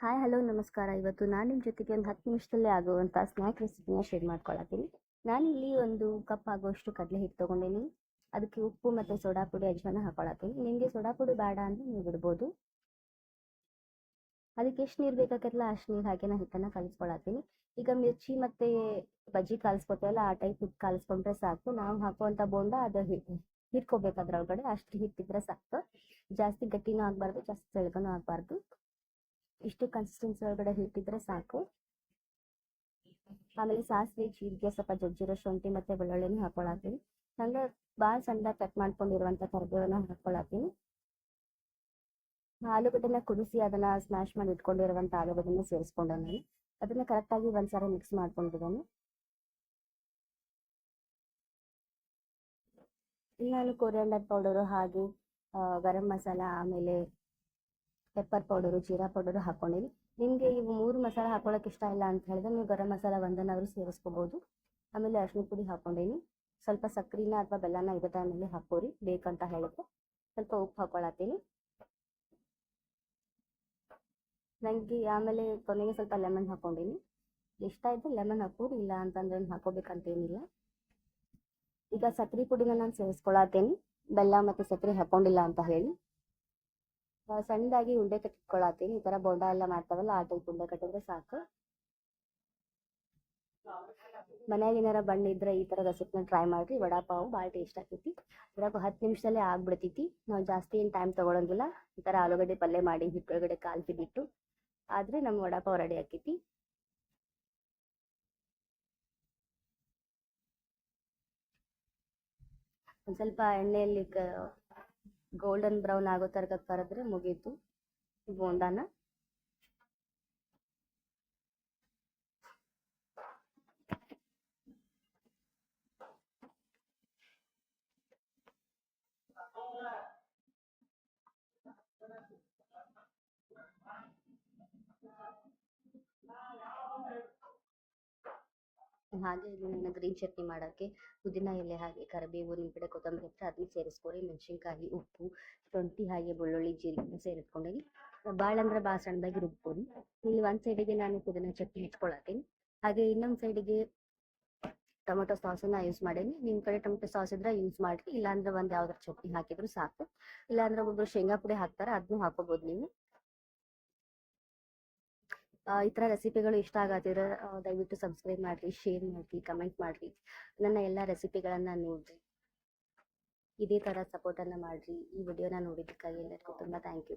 Hi hello ನಮಸ್ಕಾರ. ಇವತ್ತು ನಾನು ನಿಮ್ಮ ಜೊತೆಗೆ ಒಂದು 10 ನಿಮಿಷದಲ್ಲೇ ಆಗುವಂಥ ಸ್ನ್ಯಾಕ್ ರೆಸಿಪಿನ ಶೇರ್ ಮಾಡ್ಕೊಳತ್ತೀನಿ. ನಾನಿಲ್ಲಿ ಒಂದು ಕಪ್ ಆಗುವಷ್ಟು ಕಡಲೆ ಹಿಟ್ಟು ತೊಗೊಂಡೀನಿ. ಅದಕ್ಕೆ ಉಪ್ಪು ಮತ್ತು ಸೋಡಾ ಪುಡಿ ಅಜ್ವಾನ ಹಾಕೊಳತ್ತೀನಿ. ನಿಮಗೆ ಸೋಡಾ ಪುಡಿ ಬೇಡ ಅಂದರೆ ನೀವು ಬಿಡ್ಬೋದು. ಅದಕ್ಕೆ ಎಷ್ಟು ನೀರು ಬೇಕಾಗತ್ತಲ್ಲ ಅಷ್ಟು ನೀರು ಹಾಕಿ ನಾನು ಹಿಟ್ಟನ್ನು ಕಲಿಸ್ಕೊಳತ್ತೀನಿ. ಈಗ ಮಿರ್ಚಿ ಮತ್ತು ಬಜ್ಜಿ ಕಾಲಿಸ್ಕೊತೀವಲ್ಲ ಆ ಟೈಪ್ ಹಿಟ್ಟು ಕಾಲಿಸ್ಕೊಂಡ್ರೆ ಸಾಕು. ನಾವು ಹಾಕುವಂಥ ಬೋಂಡ ಅದು ಹಿಟ್ಕೋಬೇಕು ಅದ್ರೊಳಗಡೆ, ಅಷ್ಟು ಹಿಟ್ಟಿದ್ರೆ ಸಾಕು. ಜಾಸ್ತಿ ಗಟ್ಟಿನೂ ಆಗಬಾರ್ದು, ಜಾಸ್ತಿ ತೆಳ್ಳಗನೂ ಆಗಬಾರ್ದು. ಇಷ್ಟು ಕನ್ಸಿಸ್ಟೆನ್ಸಿ ಒಳಗಡೆ ಹಿಟ್ಟಿದ್ರೆ ಸಾಕು. ಆಮೇಲೆ ಸಾಸಿವೆ, ಜೀರಿಗೆ, ಸ್ವಲ್ಪ ಜಜ್ಜಿರೋ ಶುಂಠಿ ಮತ್ತು ಬೆಳ್ಳುಳ್ಳಿನೂ ಹಾಕೊಳತ್ತೀನಿ. ಹಂಗೆ ಭಾಳ ಸಣ್ಣದಾಗಿ ಕಟ್ ಮಾಡ್ಕೊಂಡಿರುವಂಥ ಕರಿಬೇವನ್ನ ಹಾಕೊಳತ್ತೀನಿ. ಆಲೂಗಡ್ಡೆನ ಕುದಿಸಿ ಅದನ್ನು ಸ್ಮ್ಯಾಶ್ ಮಾಡಿ ಇಟ್ಕೊಂಡಿರುವಂಥ ಆಲೂಗಡ್ಡೆನ ಸೇರಿಸ್ಕೊಂಡೆ ನಾನು. ಅದನ್ನು ಕರೆಕ್ಟಾಗಿ ಒಂದ್ಸಾರಿ ಮಿಕ್ಸ್ ಮಾಡ್ಕೊಂಡಿದ್ದಾನೆ. ನಾನು ಕೊರಿಯಾಂಡರ್ ಪೌಡರು ಹಾಗೆ ಗರಂ ಮಸಾಲ, ಆಮೇಲೆ ಪೆಪ್ಪರ್ ಪೌಡರು, ಜೀರಾ ಪೌಡರು ಹಾಕ್ಕೊಂಡಿನಿ. ನಿಮಗೆ ಇವು 3 ಮಸಾಲೆ ಹಾಕೊಳ್ಳೋಕೆ ಇಷ್ಟ ಇಲ್ಲ ಅಂತ ಹೇಳಿದ್ರೆ ನೀವು ಗರಂ ಮಸಾಲ ಒಂದನ್ನಾದರೂ ಸೇರಿಸ್ಕೋಬೋದು. ಆಮೇಲೆ ಅರಿಶಿನ ಪುಡಿ ಹಾಕ್ಕೊಂಡೀನಿ. ಸ್ವಲ್ಪ ಸಕ್ಕರೆನ ಅಥವಾ ಬೆಲ್ಲನ ಇದೇ ಟೈಮಲ್ಲಿ ಹಾಕೋರಿ ಬೇಕಂತ ಹೇಳಿದ್ರೆ. ಸ್ವಲ್ಪ ಉಪ್ಪು ಹಾಕೊಳತ್ತೀನಿ ನನಗೆ. ಆಮೇಲೆ ಕೊನೆಗೆ ಸ್ವಲ್ಪ ಲೆಮನ್ ಹಾಕ್ಕೊಂಡೀನಿ. ಇಷ್ಟ ಇದ್ದರೆ ಲೆಮನ್ ಹಾಕೋರಿ, ಇಲ್ಲ ಅಂತಂದ್ರೆ ಹಾಕೋಬೇಕಂತೇನಿಲ್ಲ. ಈಗ ಸಕ್ಕರೆ ಪುಡಿನ ನಾನು ಸೇರಿಸ್ಕೊಳತ್ತೀನಿ, ಬೆಲ್ಲ ಮತ್ತು ಸಕ್ಕರೆ ಹಾಕ್ಕೊಂಡಿಲ್ಲ ಅಂತ ಹೇಳಿ. ಸಣ್ಣದಾಗಿ ಉಂಡೆ ಕಟ್ಟಿಟ್ಕೊಳತ್ತೀನಿ. ಈ ಥರ ಬೋಂಡ ಎಲ್ಲ ಮಾಡ್ತಾವಲ್ಲ ಆ ಟೈಪ್ ಉಂಡೆ ಕಟ್ಟಿದ್ರೆ ಸಾಕು. ಮನ್ಯಾಗ ಏನಾರ ಬಣ್ಣ ಇದ್ರೆ ಈ ಥರ ರೆಸಿಪಿನ ಟ್ರೈ ಮಾಡಿರಿ. ವಡಾಪಾವು ಭಾಳ ಟೇಸ್ಟ್ ಆಗ್ತೈತಿ. ಇದ್ರಾಗ 10 ನಿಮಿಷದಲ್ಲೇ ಆಗ್ಬಿಡ್ತೈತಿ. ನಾವು ಜಾಸ್ತಿ ಏನು ಟೈಮ್ ತೊಗೊಳಂಗಿಲ್ಲ. ಈ ಥರ ಆಲೂಗಡ್ಡೆ ಪಲ್ಯ ಮಾಡಿ ಹಿಟ್ಟೊಳಗಡೆ ಕಾಲ್ಸಿಬಿಟ್ಟು ಆದರೆ ನಮ್ಮ ವಡಾಪಾವು ರೆಡಿ ಆಕೈತಿ. ಒಂದು ಸ್ವಲ್ಪ ಎಣ್ಣೆಯಲ್ಲಿ ಗೋಲ್ಡನ್ ಬ್ರೌನ್ ಆಗೋ ತನಕ ಕರೆದ್ರೆ ಮುಗೀತು ಬೋಂಡಾನ. ಹಾಗೆ ಇದನ್ನ ಗ್ರೀನ್ ಚಟ್ನಿ ಮಾಡೋಕ್ಕೆ ಪುದೀನ ಎಲೆ ಹಾಗೆ ಕರಿಬೇವು, ನಿಮ್ಮ ಕಡೆ ಕೊತ್ತಂಬರಿ ಇಟ್ಟರೆ ಅದನ್ನ ಸೇರಿಸ್ಕೊರಿ. ಮೆಣಸಿನ್ಕಾಯಿ, ಉಪ್ಪು, ಶುಂಠಿ ಹಾಗೆ ಬೆಳ್ಳುಳ್ಳಿ, ಜೀರಿಗೆ ಸೇರಿಸ್ಕೊಂಡೀನಿ. ಭಾಳ ಅಂದ್ರೆ ಭಾಳ ಸಣ್ಣದಾಗಿ ರುಬ್ಬೋದು. ಇಲ್ಲಿ ಒಂದು ಸೈಡಿಗೆ ನಾನು ಪುದೀನ ಚಟ್ನಿ ಹಚ್ಕೊಳತ್ತೀನಿ. ಹಾಗೆ ಇನ್ನೊಂದು ಸೈಡಿಗೆ ಟೊಮೆಟೊ ಸಾಸನ್ನ ಯೂಸ್ ಮಾಡೀನಿ. ನಿಮ್ಮ ಕಡೆ ಟೊಮೆಟೊ ಸಾಸ್ ಇದ್ರೆ ಯೂಸ್ ಮಾಡಿರಿ, ಇಲ್ಲಾಂದ್ರೆ ಒಂದು ಯಾವ್ದಾರು ಚಟ್ನಿ ಹಾಕಿದ್ರು ಸಾಕು. ಇಲ್ಲಾಂದ್ರೆ ಒಬ್ಬೊಬ್ರು ಶೇಂಗಾ ಪುಡಿ ಹಾಕ್ತಾರೆ, ಅದನ್ನು ಹಾಕೋಬೋದು ನೀವು. ಈ ಥರ ರೆಸಿಪಿಗಳು ಇಷ್ಟ ಆಗತ್ತಿದ್ರೆ ದಯವಿಟ್ಟು ಸಬ್ಸ್ಕ್ರೈಬ್ ಮಾಡಿರಿ, ಶೇರ್ ಮಾಡಿರಿ, ಕಮೆಂಟ್ ಮಾಡಿರಿ. ನನ್ನ ಎಲ್ಲ ರೆಸಿಪಿಗಳನ್ನು ನೋಡಿರಿ. ಇದೇ ಥರ ಸಪೋರ್ಟನ್ನು ಮಾಡಿರಿ. ಈ ವಿಡಿಯೋನ ನೋಡಿದ್ದಕ್ಕಾಗಿ ಎಲ್ಲರಿಗೂ ತುಂಬ ಥ್ಯಾಂಕ್ ಯು.